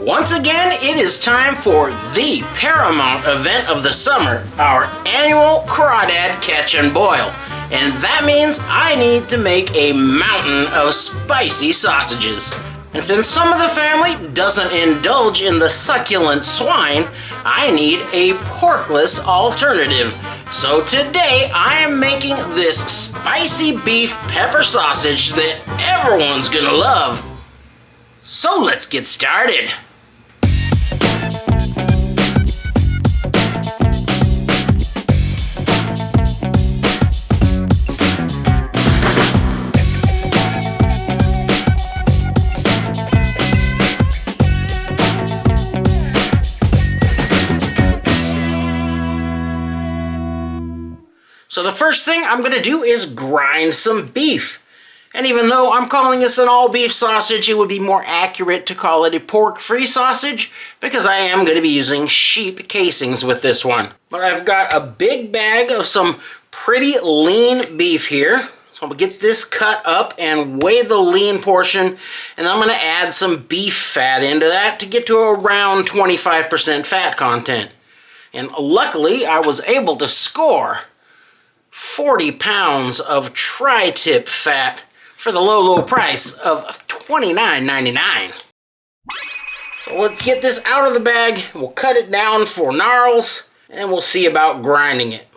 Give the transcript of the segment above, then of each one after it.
Once again, it is time for the paramount event of the summer, our annual Crawdad Catch and Boil. And that means I need to make a mountain of spicy sausages. And since some of the family doesn't indulge in the succulent swine, I need a porkless alternative. So today I am making this spicy beef pepper sausage that everyone's gonna love. So let's get started. So the first thing I'm going to do is grind some beef. And even though I'm calling this an all beef sausage, it would be more accurate to call it a pork-free sausage because I am going to be using sheep casings with this one. But I've got a big bag of some pretty lean beef here. So I'm going to get this cut up and weigh the lean portion, and I'm going to add some beef fat into that to get to around 25% fat content. And luckily, I was able to score 40 pounds of tri-tip fat for the low price of $29.99. So let's get this out of the bag. We'll cut it down for gnarls, and we'll see about grinding it.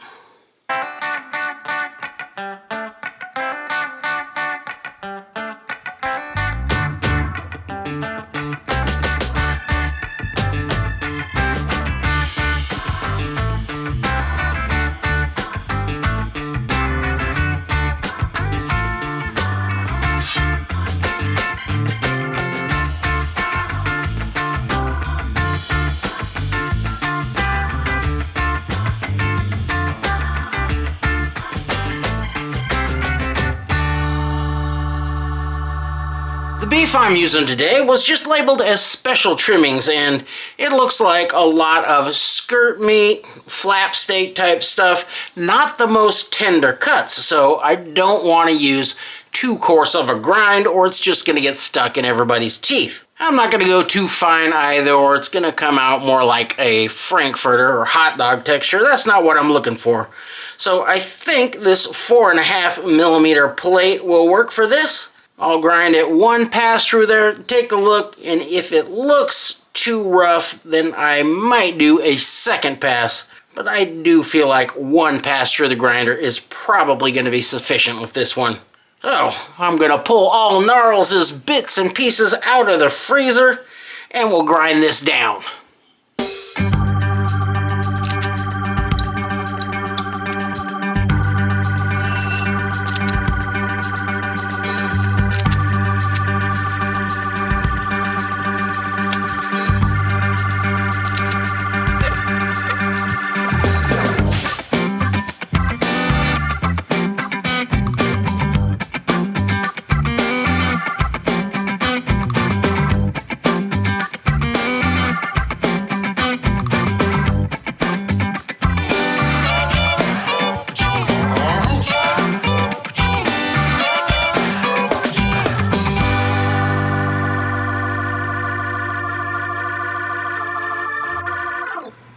The beef I'm using today was just labeled as special trimmings, and it looks like a lot of skirt meat, flap steak type stuff, not the most tender cuts, so I don't want to use too coarse of a grind or it's just going to get stuck in everybody's teeth. I'm not going to go too fine either, or it's going to come out more like a frankfurter or hot dog texture. That's not what I'm looking for. So I think this 4.5 millimeter plate will work for this. I'll grind it one pass through there, take a look, and if it looks too rough, then I might do a second pass. But I do feel like one pass through the grinder is probably going to be sufficient with this one. So I'm going to pull all gnarls' bits and pieces out of the freezer, and we'll grind this down.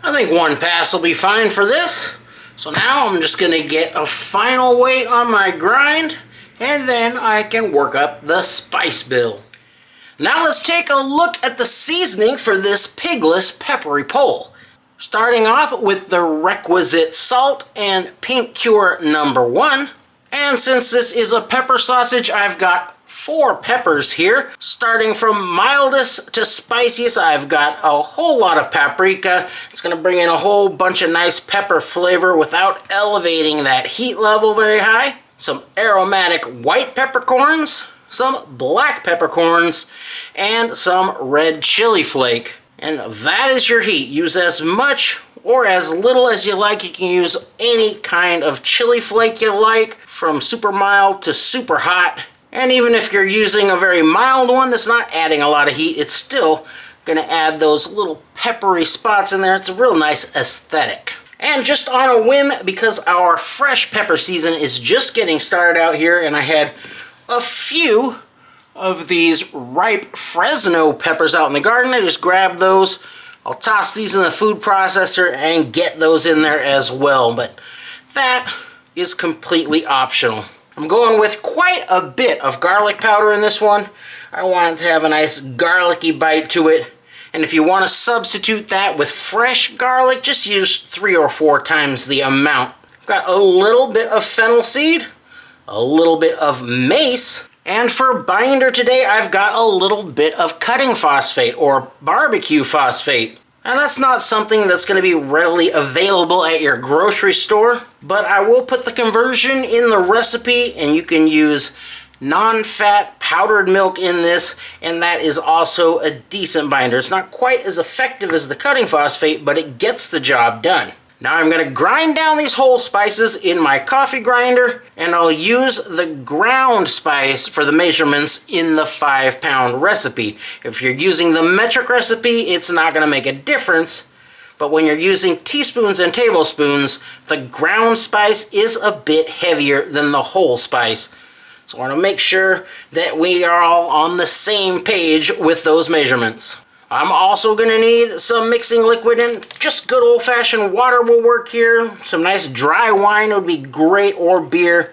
I think one pass will be fine for this. So now I'm just going to get a final weight on my grind, and then I can work up the spice bill. Now let's take a look at the seasoning for this pigless peppery pole. Starting off with the requisite salt and pink cure #1. And since this is a pepper sausage, I've got 4 peppers here. Starting from mildest to spiciest, I've got a whole lot of paprika. It's going to bring in a whole bunch of nice pepper flavor without elevating that heat level very high. Some aromatic white peppercorns, some black peppercorns, and some red chili flake. And that is your heat. Use as much or as little as you like. You can use any kind of chili flake you like, from super mild to super hot. And even if you're using a very mild one that's not adding a lot of heat, it's still going to add those little peppery spots in there. It's a real nice aesthetic. And just on a whim, because our fresh pepper season is just getting started out here, and I had a few of these ripe Fresno peppers out in the garden. I just grabbed those. I'll toss these in the food processor and get those in there as well, but that is completely optional. I'm going with quite a bit of garlic powder in this one. I want it to have a nice garlicky bite to it. And if you want to substitute that with fresh garlic, just use 3 or 4 times the amount. I've got a little bit of fennel seed, a little bit of mace, and for binder today, I've got a little bit of cutting phosphate or barbecue phosphate. And that's not something that's going to be readily available at your grocery store, but I will put the conversion in the recipe, and you can use non-fat powdered milk in this, and that is also a decent binder. It's not quite as effective as the cutting phosphate, but it gets the job done. Now I'm going to grind down these whole spices in my coffee grinder, and I'll use the ground spice for the measurements in the 5-pound recipe. If you're using the metric recipe, it's not going to make a difference, but when you're using teaspoons and tablespoons, the ground spice is a bit heavier than the whole spice. So I want to make sure that we are all on the same page with those measurements. I'm also going to need some mixing liquid, and just good old-fashioned water will work here. Some nice dry wine would be great, or beer.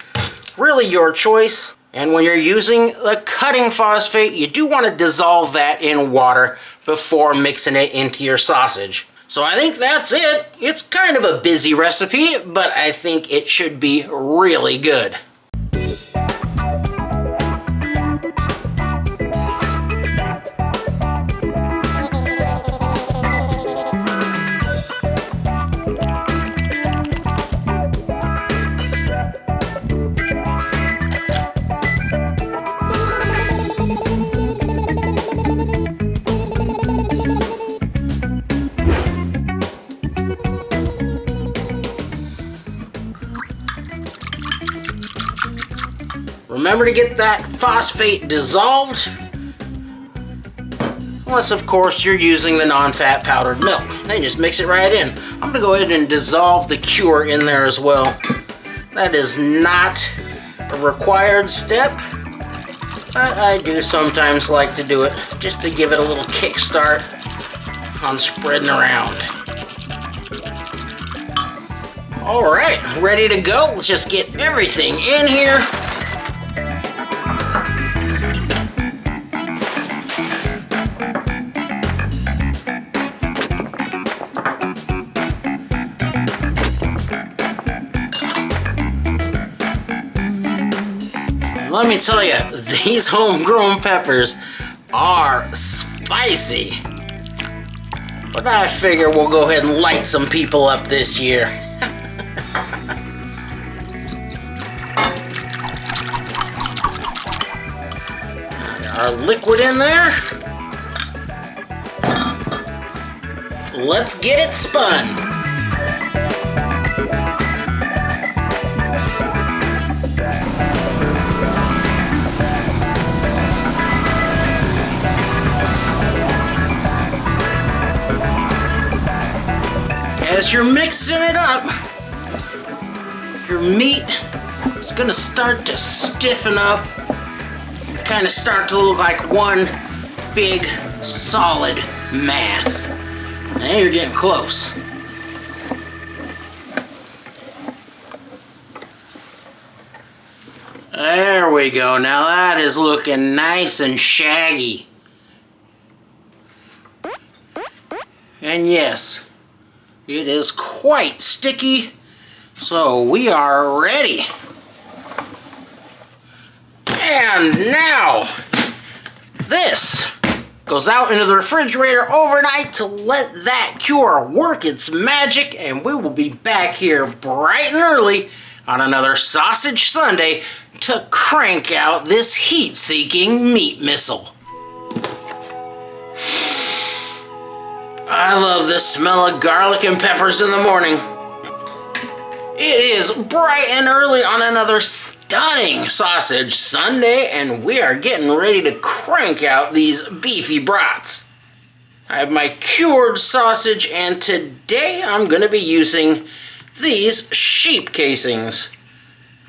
Really your choice. And when you're using the cutting phosphate, you do want to dissolve that in water before mixing it into your sausage. So I think that's it. It's kind of a busy recipe, but I think it should be really good. Remember to get that phosphate dissolved, unless of course you're using the non-fat powdered milk. Then just mix it right in. I'm going to go ahead and dissolve the cure in there as well. That is not a required step, but I do sometimes like to do it just to give it a little kickstart on spreading around. Alright, ready to go. Let's just get everything in here. Let me tell you, these homegrown peppers are spicy. But I figure we'll go ahead and light some people up this year. Our liquid in there. Let's get it spun. As you're mixing it up, your meat is gonna start to stiffen up, kind of start to look like one big solid mass. And you're getting close. There we go. Now that is looking nice and shaggy. And yes, it is quite sticky, so we are ready. And now, this goes out into the refrigerator overnight to let that cure work its magic, and we will be back here bright and early on another Sausage Sunday to crank out this heat-seeking meat missile. I love the smell of garlic and peppers in the morning. It is bright and early on another stunning Sausage Sunday, and we are getting ready to crank out these beefy brats. I have my cured sausage, and today I'm going to be using these sheep casings.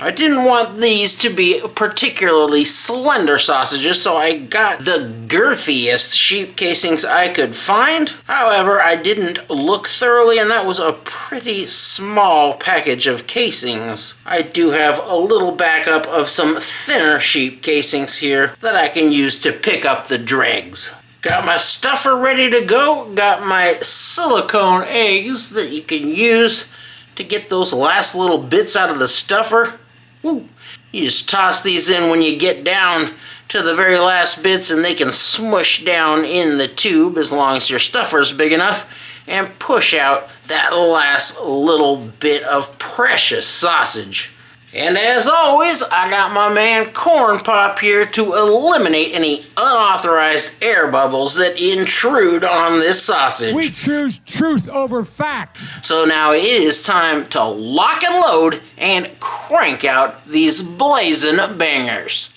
I didn't want these to be particularly slender sausages, so I got the girthiest sheep casings I could find. However, I didn't look thoroughly, and that was a pretty small package of casings. I do have a little backup of some thinner sheep casings here that I can use to pick up the dregs. Got my stuffer ready to go. Got my silicone eggs that you can use to get those last little bits out of the stuffer. Woo. You just toss these in when you get down to the very last bits, and they can smush down in the tube as long as your stuffer's big enough, and push out that last little bit of precious sausage. And as always, I got my man Corn Pop here to eliminate any unauthorized air bubbles that intrude on this sausage. We choose truth over facts. So now it is time to lock and load and crank out these blazing bangers.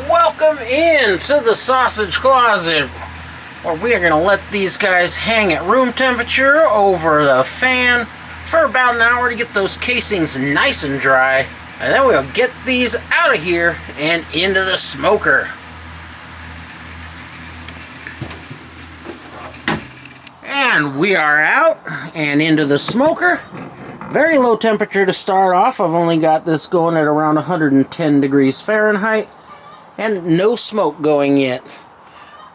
Welcome into the sausage closet, where we are going to let these guys hang at room temperature over the fan for about an hour to get those casings nice and dry, and then we'll get these out of here and into the smoker. And we are out and into the smoker. Very low temperature to start off. I've only got this going at around 110 degrees Fahrenheit. And no smoke going yet.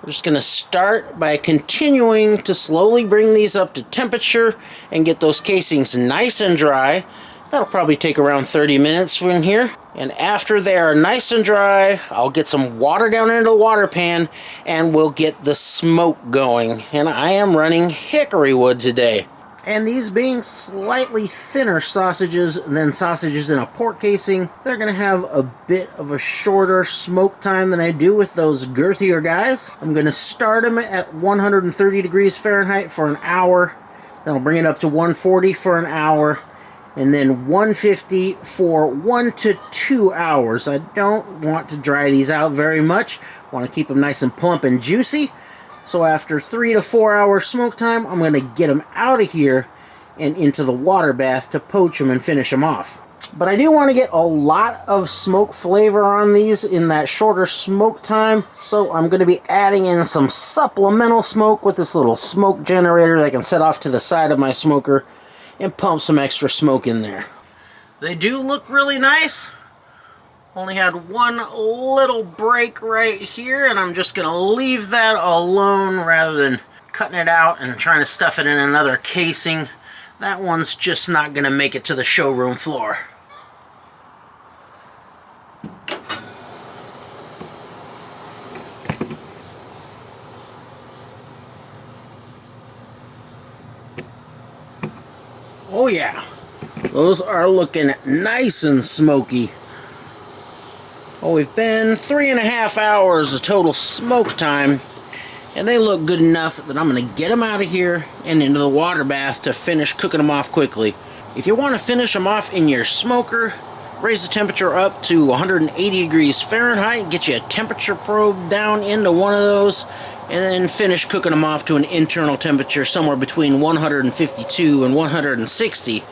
We're just going to start by continuing to slowly bring these up to temperature and get those casings nice and dry. That'll probably take around 30 minutes from here. And after they are nice and dry, I'll get some water down into the water pan and we'll get the smoke going. And I am running hickory wood today. And these being slightly thinner sausages than sausages in a pork casing, they're going to have a bit of a shorter smoke time than I do with those girthier guys. I'm going to start them at 130 degrees Fahrenheit for an hour. Then I'll bring it up to 140 for an hour. And then 150 for 1 to 2 hours. I don't want to dry these out very much. I want to keep them nice and plump and juicy. So after 3 to 4 hour smoke time, I'm going to get them out of here and into the water bath to poach them and finish them off. But I do want to get a lot of smoke flavor on these in that shorter smoke time. So I'm going to be adding in some supplemental smoke with this little smoke generator that I can set off to the side of my smoker and pump some extra smoke in there. They do look really nice. Only had one little break right here, and I'm just gonna leave that alone rather than cutting it out and trying to stuff it in another casing. That one's just not gonna make it to the showroom floor. Oh yeah, those are looking nice and smoky. Well, we've been 3.5 hours of total smoke time, and they look good enough that I'm going to get them out of here and into the water bath to finish cooking them off quickly. If you want to finish them off in your smoker, raise the temperature up to 180 degrees Fahrenheit, get you a temperature probe down into one of those, and then finish cooking them off to an internal temperature somewhere between 152 and 160.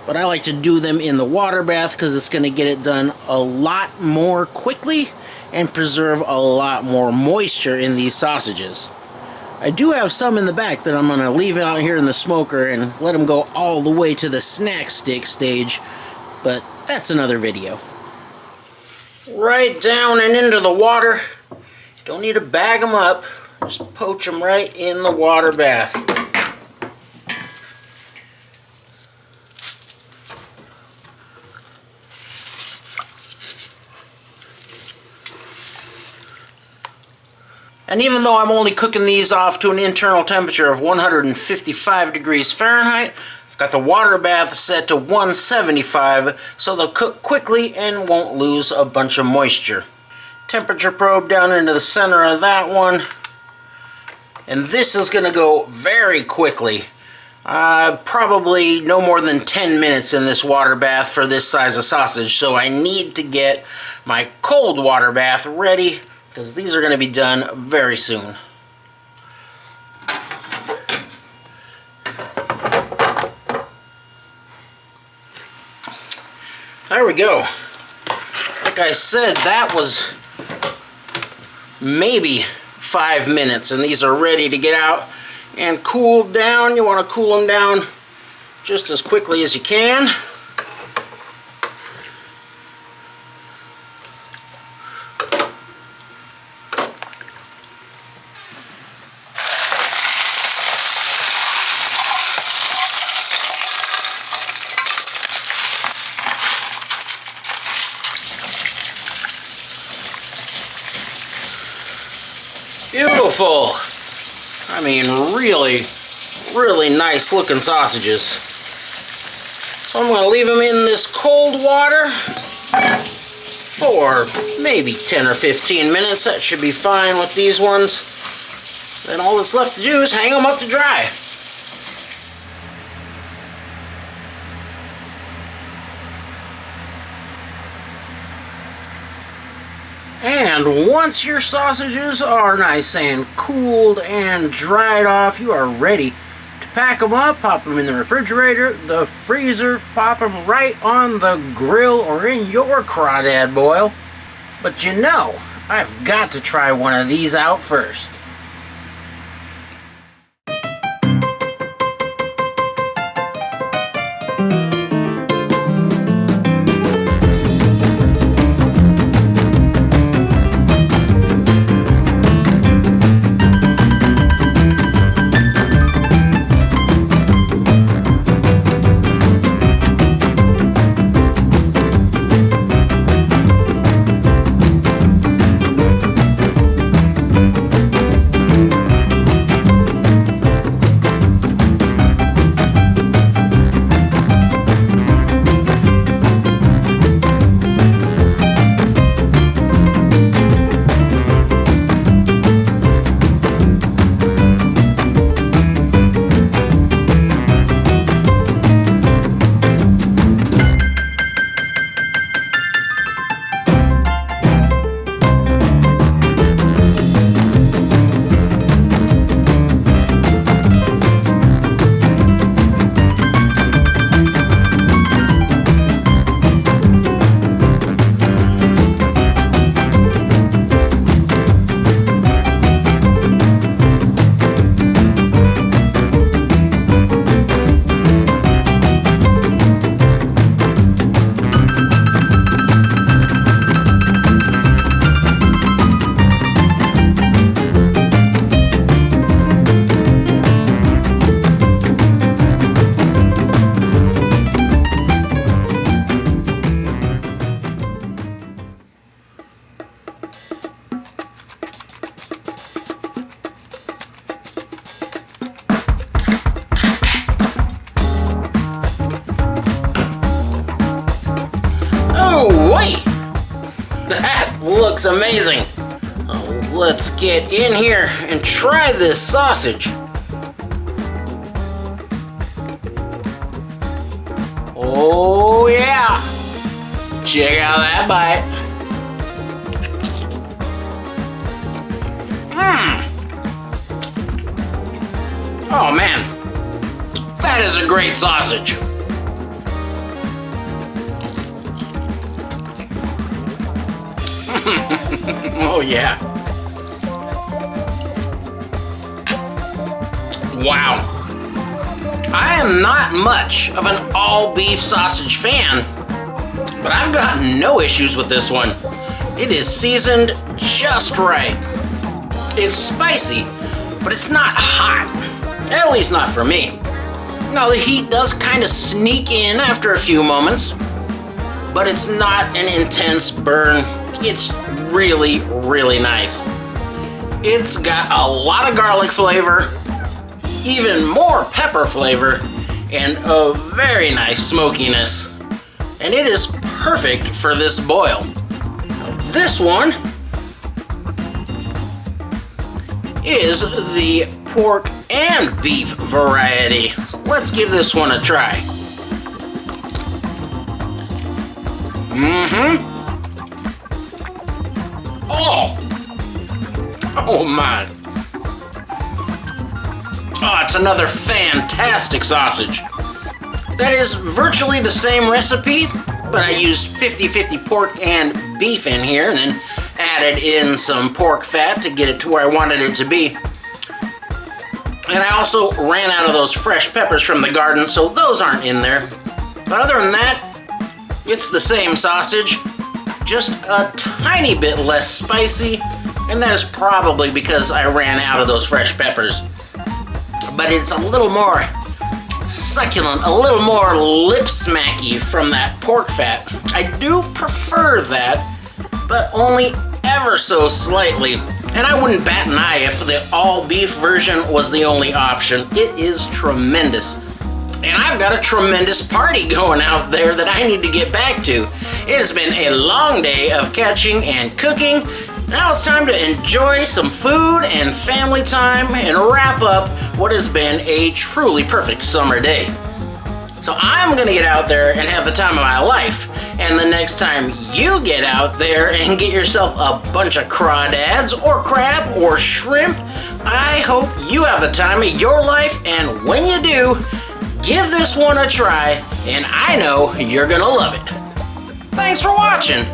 But I like to do them in the water bath because it's going to get it done a lot more quickly and preserve a lot more moisture in these sausages. I do have some in the back that I'm going to leave out here in the smoker and let them go all the way to the snack stick stage, but that's another video. Right down and into the water. Don't need to bag them up. Just poach them right in the water bath. And even though I'm only cooking these off to an internal temperature of 155 degrees Fahrenheit, I've got the water bath set to 175, so they'll cook quickly and won't lose a bunch of moisture. Temperature probe down into the center of that one. And this is going to go very quickly. Probably no more than 10 minutes in this water bath for this size of sausage, so I need to get my cold water bath ready because these are going to be done very soon. There we go. Like I said, that was maybe 5 minutes, and these are ready to get out and cool down. You want to cool them down just as quickly as you can. Beautiful. I mean, really, really nice looking sausages. So I'm going to leave them in this cold water for maybe 10 or 15 minutes. That should be fine with these ones. Then all that's left to do is hang them up to dry. And once your sausages are nice and cooled and dried off, you are ready to pack them up, pop them in the refrigerator, the freezer, pop them right on the grill or in your crawdad boil. But you know, I've got to try one of these out first. looks amazing. Let's get in here and try this sausage. Oh yeah! Check out that bite. Oh man, that is a great sausage. Oh yeah. Wow. I am not much of an all beef sausage fan, but I've got no issues with this one. It is seasoned just right. It's spicy, but it's not hot. At least not for me. Now the heat does kind of sneak in after a few moments, but it's not an intense burn. It's really, really nice. It's got a lot of garlic flavor, even more pepper flavor, and a very nice smokiness. And it is perfect for this boil. This one is the pork and beef variety. So let's give this one a try. Oh my. Oh, it's another fantastic sausage. That is virtually the same recipe, but I used 50-50 pork and beef in here, and then added in some pork fat to get it to where I wanted it to be. And I also ran out of those fresh peppers from the garden, so those aren't in there. But other than that, it's the same sausage, just a tiny bit less spicy, and that is probably because I ran out of those fresh peppers. But it's a little more succulent, a little more lip smacky from that pork fat. I do prefer that, but only ever so slightly. And I wouldn't bat an eye if the all beef version was the only option. It is tremendous. And I've got a tremendous party going out there that I need to get back to. It has been a long day of catching and cooking. Now it's time to enjoy some food and family time and wrap up what has been a truly perfect summer day. So I'm gonna get out there and have the time of my life. And the next time you get out there and get yourself a bunch of crawdads or crab or shrimp, I hope you have the time of your life, and when you do, give this one a try, and I know you're gonna love it. Thanks for watching.